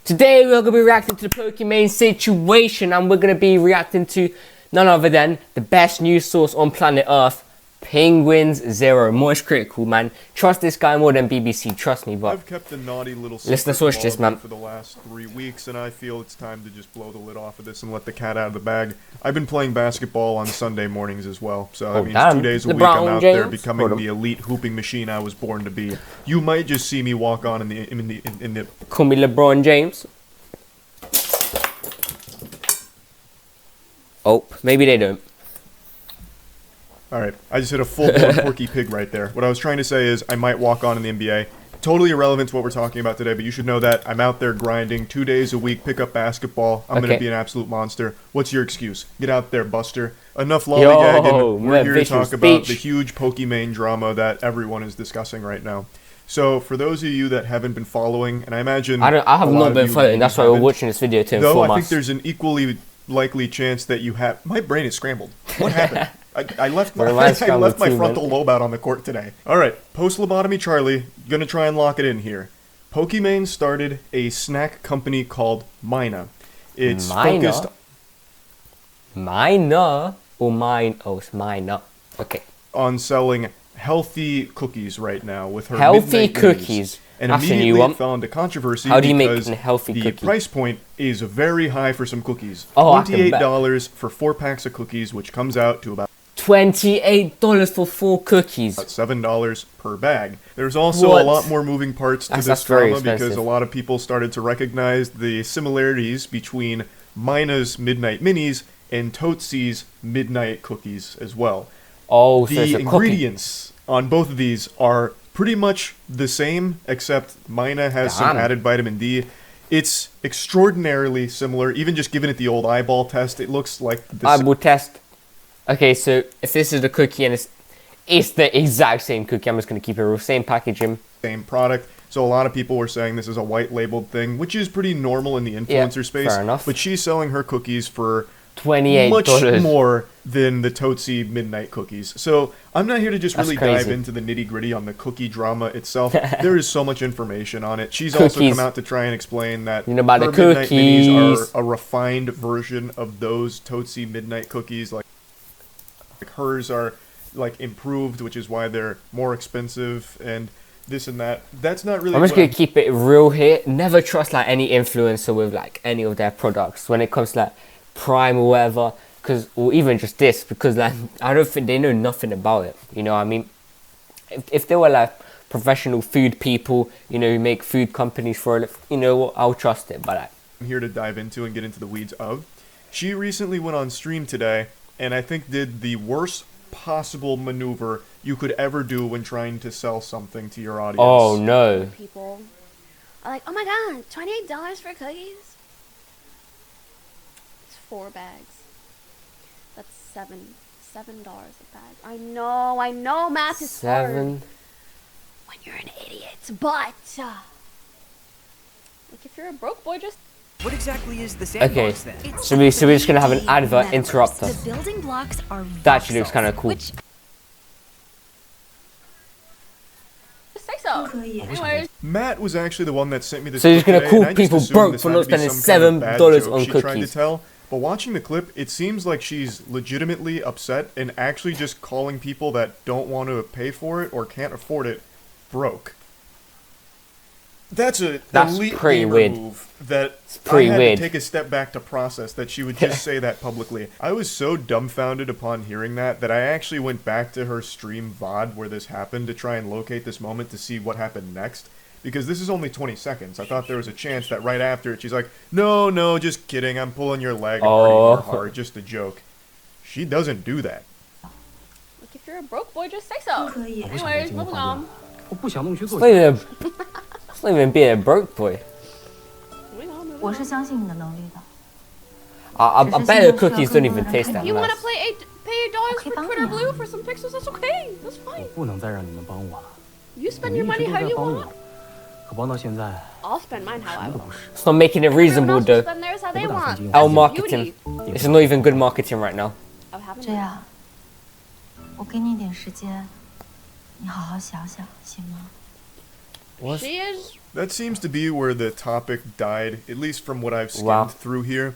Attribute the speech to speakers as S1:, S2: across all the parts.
S1: Today we're going to be reacting to the Pokimane situation, and we're going to be reacting to none other than the best news source on planet Earth, Penguins Zero. Most critical, man. Trust this guy more than BBC, trust me. But
S2: I've kept a naughty little
S1: let's watch this, man.
S2: For the last 3 weeks, and I feel it's time to just blow the lid off of this and let the cat out of the bag. I've been playing basketball on Sunday mornings as well, so that means 2 days a week I'm out there becoming the elite hooping machine I was born to be. You might just see me walk on in the
S1: Call me LeBron James. Oh, maybe they don't.
S2: Alright, I just hit a full-blown Porky Pig right there. What I was trying to say is I might walk on in the NBA. Totally irrelevant to what we're talking about today, but you should know that I'm out there grinding 2 days a week, pick up basketball. I'm going to be an absolute monster. What's your excuse? Get out there, Buster. Enough lollygagging. We're here to talk about the huge Pokimane drama that everyone is discussing right now. So, for those of you that haven't been following, and I imagine
S1: I have not been following, that's why we're watching this video to inform us.
S2: Though I think there's an equally likely chance that you have... My brain is scrambled. What happened? I left my frontal lobe out on the court today. Alright, post-lobotomy Charlie, gonna try and lock it in here. Pokimane started a snack company called Mina. It's focused...
S1: Mina? Or mine? Oh, it's Mina. Okay.
S2: On selling healthy cookies right now with her
S1: healthy cookies.
S2: And immediately it fell into controversy because the price point is very high for some cookies. $28 for 4 packs of cookies, which comes out to about
S1: $28 for 4 cookies.
S2: About $7 per bag. There's also a lot more moving parts to this drama because a lot of people started to recognize the similarities between Mina's Midnight Minis and Totesi's Midnight Cookies as well.
S1: Oh, so
S2: the ingredients on both of these are pretty much the same, except Mina has some added vitamin D. It's extraordinarily similar. Even just giving it the old eyeball test, it looks like the
S1: eyeball test. Okay, so if this is the cookie and it's the exact same cookie, I'm just going to keep it real. Same packaging.
S2: Same product. So a lot of people were saying this is a white labeled thing, which is pretty normal in the influencer space.
S1: Fair enough.
S2: But she's selling her cookies for
S1: $28.
S2: Much more than the Totesi Midnight cookies. So I'm not here to just really dive into the nitty gritty on the cookie drama itself. There is so much information on it. She's also come out to try and explain that her Midnight Minis are a refined version of those Totesi Midnight cookies. Like hers are like improved, which is why they're more expensive and this and that. That's not really.
S1: I'm just gonna keep it real here. Never trust like any influencer with like any of their products when it comes to like Prime or whatever, or even just this, because like I don't think they know nothing about it. You know what I mean? If they were like professional food people, you know, who make food companies for it, you know, I'll trust it. But
S2: I'm here to dive into and get into the weeds of. She recently went on stream today, and I think did the worst possible maneuver you could ever do when trying to sell something to your audience.
S1: Oh no!
S3: People are like, oh my god, $28 for cookies. 4 bags. That's $7 a bag. I know math is hard when you're an idiot, but like if you're a broke boy, just
S4: what exactly is the sandbox then?
S1: So we're just gonna have an advert interrupt us.
S5: The building blocks are
S1: that actually looks kind of cool.
S3: just say so. Anyways.
S2: Matt was actually the one that sent me this.
S1: So he's gonna call people broke for not spending $7 on cookies.
S2: Tried to tell. But watching the clip, it seems like she's legitimately upset and actually just calling people that don't want to pay for it or can't afford it broke. That's an elite gamer move that I had to take a step back to process that she would just say that publicly. I was so dumbfounded upon hearing that I actually went back to her stream VOD where this happened to try and locate this moment to see what happened next. Because this is only 20 seconds. I thought there was a chance that right after it, she's like, no, just kidding. I'm pulling your leg and hurting your heart. Just a joke. She doesn't do that.
S3: Like, if you're a broke boy, just say so. Anyways, moving on.
S1: It's not even being a broke boy. I bet the cookies don't even taste that nice.
S3: You want to pay $8 for Twitter Blue for some pixels? That's okay. That's fine. You spend your money how you want. I'll spend mine how I want.
S1: It's not making it reasonable though.
S3: Spend theirs how they want.
S1: Our marketing. It's not even good marketing right now.
S3: She is.
S2: That seems to be where the topic died, at least from what I've skimmed through here.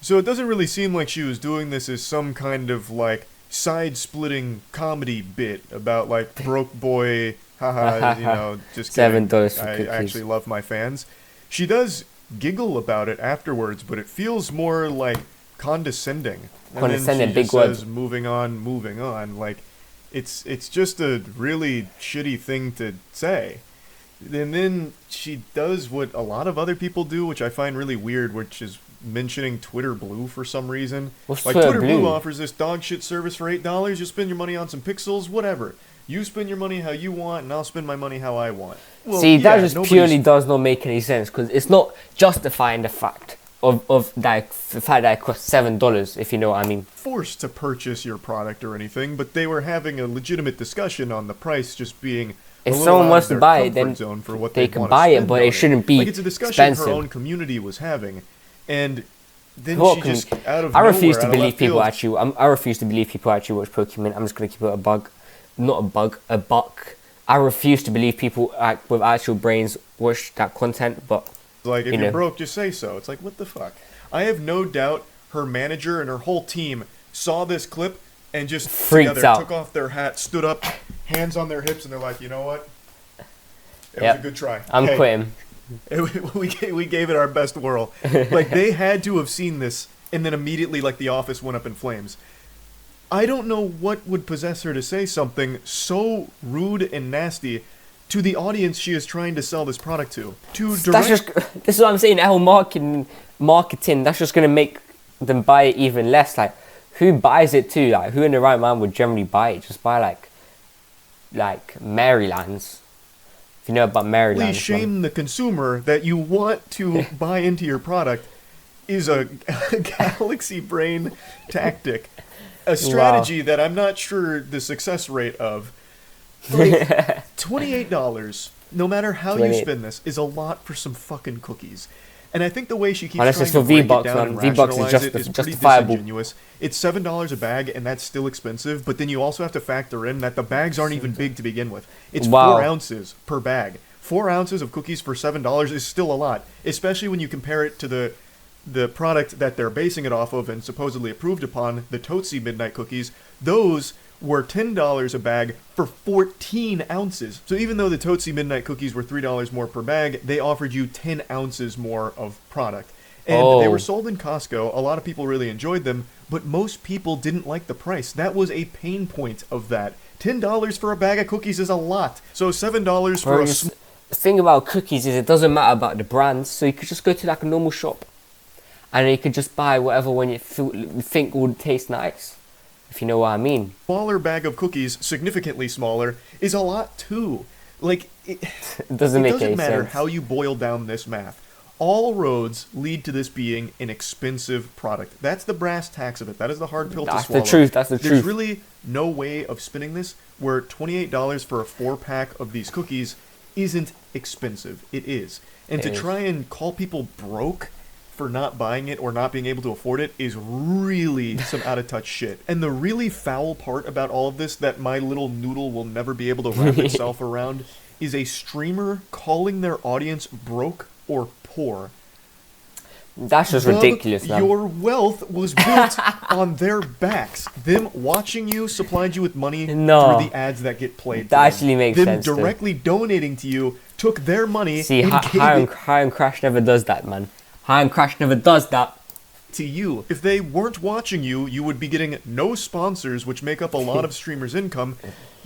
S2: So it doesn't really seem like she was doing this as some kind of, like, side-splitting comedy bit about, like, broke boy, haha, you know, just kidding.
S1: $7 for
S2: I
S1: cookies.
S2: actually love my fans. She does giggle about it afterwards, but it feels more, like, condescending.
S1: Condescending,
S2: and then she
S1: big
S2: just
S1: word.
S2: says, moving on. Like, it's just a really shitty thing to say. And then she does what a lot of other people do, which I find really weird, which is mentioning Twitter Blue for some reason.
S1: What's
S2: like,
S1: Twitter
S2: Blue
S1: Blue?
S2: offers this dog shit service for $8. You spend your money on some pixels, whatever. You spend your money how you want, and I'll spend my money how I want. Well,
S1: See, that
S2: yeah,
S1: just
S2: nobody's
S1: purely does not make any sense, because it's not justifying the fact of that, the fact that it costs $7, if you know what I mean.
S2: forced to purchase your product or anything, but they were having a legitimate discussion on the price just being
S1: If
S2: a little
S1: someone
S2: out
S1: wants
S2: of
S1: to
S2: their
S1: buy it,
S2: comfort
S1: then
S2: zone for what
S1: they
S2: they'd
S1: can
S2: wanna
S1: buy it,
S2: spend
S1: but
S2: on
S1: it shouldn't be
S2: like, it's a discussion
S1: expensive.
S2: her own community was having, and then
S1: Well,
S2: she just out of
S1: I refuse
S2: nowhere,
S1: to
S2: out of
S1: believe
S2: left
S1: people
S2: field,
S1: actually. I refuse to believe people actually watch Pokemon. I'm just gonna keep it a buck. I refuse to believe people with actual brains watch that content. But
S2: like, if
S1: you
S2: you're
S1: know.
S2: broke, just say so. It's like, what the fuck? I have no doubt her manager and her whole team saw this clip and just
S1: Freaked
S2: together
S1: out.
S2: took off their hat, stood up, hands on their hips, and they're like, you know what? It
S1: Yep.
S2: was a good try.
S1: I'm
S2: Hey,
S1: quitting.
S2: we gave it our best whirl. Like, they had to have seen this, and then immediately, like, the office went up in flames. I don't know what would possess her to say something so rude and nasty to the audience she is trying to sell this product to.
S1: That's just. This is what I'm saying. That whole marketing. That's just gonna make them buy it even less. Like, who buys it too? Like, who in the right mind would generally buy it? Just buy like Maryland's. If you know about Maryland.
S2: Please shame the consumer that you want to buy into your product is a galaxy brain tactic. A strategy that I'm not sure the success rate of. Like, $28, no matter how you
S1: 28.
S2: spend this, is a lot for some fucking cookies. And I think the way she keeps
S1: Unless
S2: trying
S1: it's
S2: to
S1: for
S2: break
S1: V-Bucks,
S2: it down
S1: man.
S2: and
S1: V-Bucks is
S2: rationalize it is pretty
S1: justifiable.
S2: disingenuous. It's $7 a bag, and that's still expensive, but then you also have to factor in that the bags aren't even big to begin with. It's
S1: Wow.
S2: 4 ounces per bag. 4 ounces of cookies for $7 is still a lot, especially when you compare it to the product that they're basing it off of and supposedly approved upon, the Tootsie Midnight Cookies. Those were $10 a bag for 14 ounces. So even though the Tootsie Midnight Cookies were $3 more per bag, they offered you 10 ounces more of product. And they were sold in Costco. A lot of people really enjoyed them, but most people didn't like the price. That was a pain point of that. $10 for a bag of cookies is a lot. So $7 for a
S1: The thing about cookies is it doesn't matter about the brands, so you could just go to like a normal shop, and you could just buy whatever one you think would taste nice, if you know what I mean.
S2: smaller bag of cookies, significantly smaller, is a lot too. Like, it
S1: doesn't make any
S2: matter
S1: sense.
S2: how you boil down this math. All roads lead to this being an expensive product. That's the brass tacks of it. That is the hard pill to
S1: That's
S2: swallow.
S1: the truth. That's the
S2: There's
S1: truth.
S2: really no way of spinning this where $28 for a 4-pack of these cookies isn't expensive. It is. And to try and call people broke for not buying it or not being able to afford it is really some out-of-touch shit. And the really foul part about all of this that my little noodle will never be able to wrap itself around is a streamer calling their audience broke or poor.
S1: That's just
S2: Bub,
S1: ridiculous, man.
S2: Your wealth was built on their backs. Them watching you supplied you with money
S1: No.
S2: through the ads that get played.
S1: That actually makes
S2: them
S1: sense, though.
S2: directly donating to you took their money
S1: See,
S2: and gave it
S1: HighOnCrash never does that, man. HighOnCrash never does that.
S2: to you. If they weren't watching you, you would be getting no sponsors, which make up a lot of streamers' income.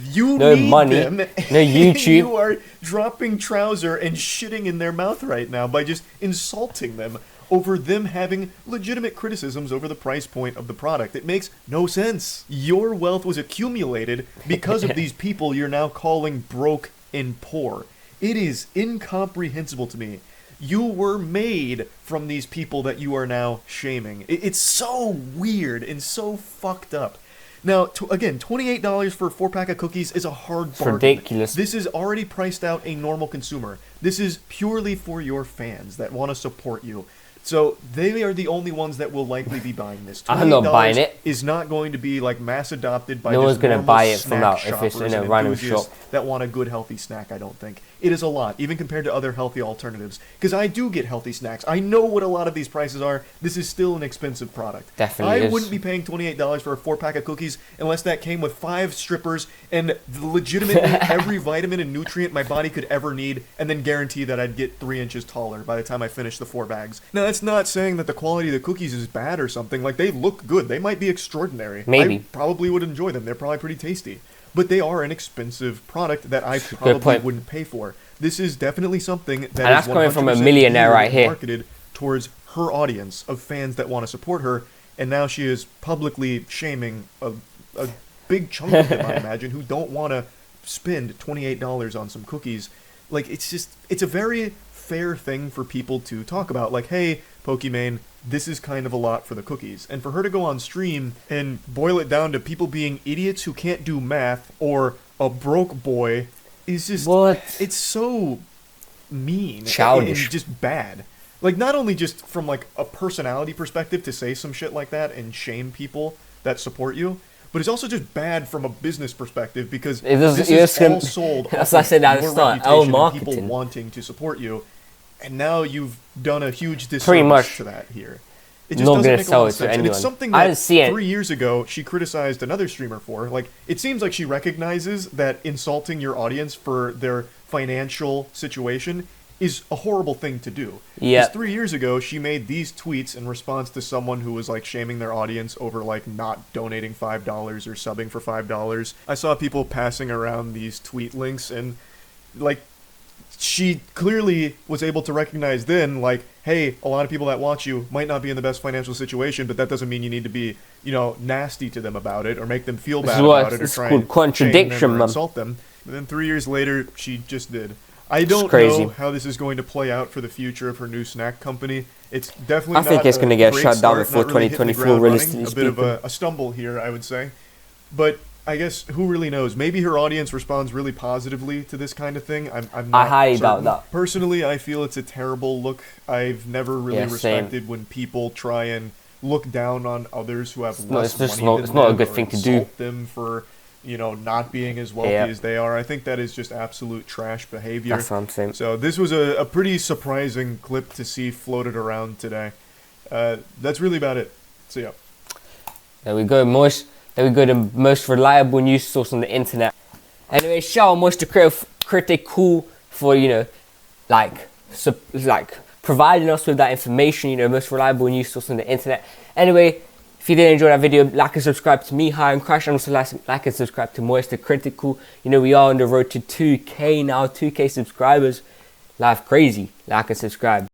S2: You
S1: No
S2: need
S1: money,
S2: them.
S1: no YouTube.
S2: You are dropping trouser and shitting in their mouth right now by just insulting them over them having legitimate criticisms over the price point of the product. It makes no sense. Your wealth was accumulated because of these people you're now calling broke and poor. It is incomprehensible to me. You were made from these people that you are now shaming. It's so weird and so fucked up. Now, again, $28 for a 4-pack of cookies is a hard bargain.
S1: ridiculous.
S2: This is already priced out a normal consumer. This is purely for your fans that want to support you. So they are the only ones that will likely be buying this.
S1: I'm not buying it.
S2: Is not going to be like mass adopted by
S1: no one's
S2: going to
S1: buy it from out if it's in a random shop
S2: that want a good healthy snack. I don't think it is a lot, even compared to other healthy alternatives. Because I do get healthy snacks. I know what a lot of these prices are. This is still an expensive product.
S1: Definitely
S2: I wouldn't be paying $28 for a 4-pack of cookies unless that came with 5 strippers and legitimately every vitamin and nutrient my body could ever need, and then guarantee that I'd get 3 inches taller by the time I finish the 4 bags. Now that's not saying that the quality of the cookies is bad or something. Like, they look good. They might be extraordinary.
S1: Maybe.
S2: I probably would enjoy them. They're probably pretty tasty. But they are an expensive product that I probably wouldn't pay for. This is definitely something that
S1: that's
S2: is
S1: coming from a millionaire right here.
S2: Marketed towards her audience of fans that want to support her, and now she is publicly shaming a big chunk of them, I imagine, who don't want to spend $28 on some cookies. Like, it's a very fair thing for people to talk about. Like, hey, Pokimane, this is kind of a lot for the cookies. And for her to go on stream and boil it down to people being idiots who can't do math or a broke boy is just...
S1: What?
S2: It's so mean.
S1: Childish.
S2: And just bad. Like, not only just from, like, a personality perspective to say some shit like that and shame people that support you, but it's also just bad from a business perspective, because this is all sold
S1: as I said at the start,
S2: people wanting to support you, and now you've done a huge disservice to that here. It just doesn't make a lot of sense. And it's something that 3 years ago she criticized another streamer for. Like, it seems like she recognizes that insulting your audience for their financial situation is a horrible thing to do.
S1: Yeah.
S2: Because 3 years ago, she made these tweets in response to someone who was, like, shaming their audience over, like, not donating $5 or subbing for $5. I saw people passing around these tweet links, and, like, she clearly was able to recognize then, like, hey, a lot of people that watch you might not be in the best financial situation, but that doesn't mean you need to be, you know, nasty to them about it or make them feel bad about it or try and
S1: contradiction,
S2: shame them or insult them. And then 3 years later, she just did. I don't know how this is going to play out for the future of her new snack company. It's definitely
S1: I think it's going to get shut down before 2024, realistically
S2: speaking. A bit of a stumble here, I would say. But I guess, who really knows? Maybe her audience responds really positively to this kind of thing. I'm not
S1: I highly
S2: certain.
S1: doubt that.
S2: Personally, I feel it's a terrible look. I've never really respected when people try and look down on others who have less money than them.
S1: It's not a good thing to do.
S2: Insult them for, you know, not being as wealthy as they are. I think that is just absolute trash behavior.
S1: That's what I'm saying.
S2: So this was a pretty surprising clip to see floated around today. That's really about it. So yeah.
S1: There we go, the most reliable news source on the internet. Anyway, shout out Moist Critical for, you know, like providing us with that information, you know, most reliable news source on the internet. Anyway, if you did enjoy that video, like and subscribe to me, HighOnCrash, and also like and subscribe to Moist Critical. You know, we are on the road to 2K now, 2K subscribers. Life crazy. Like and subscribe.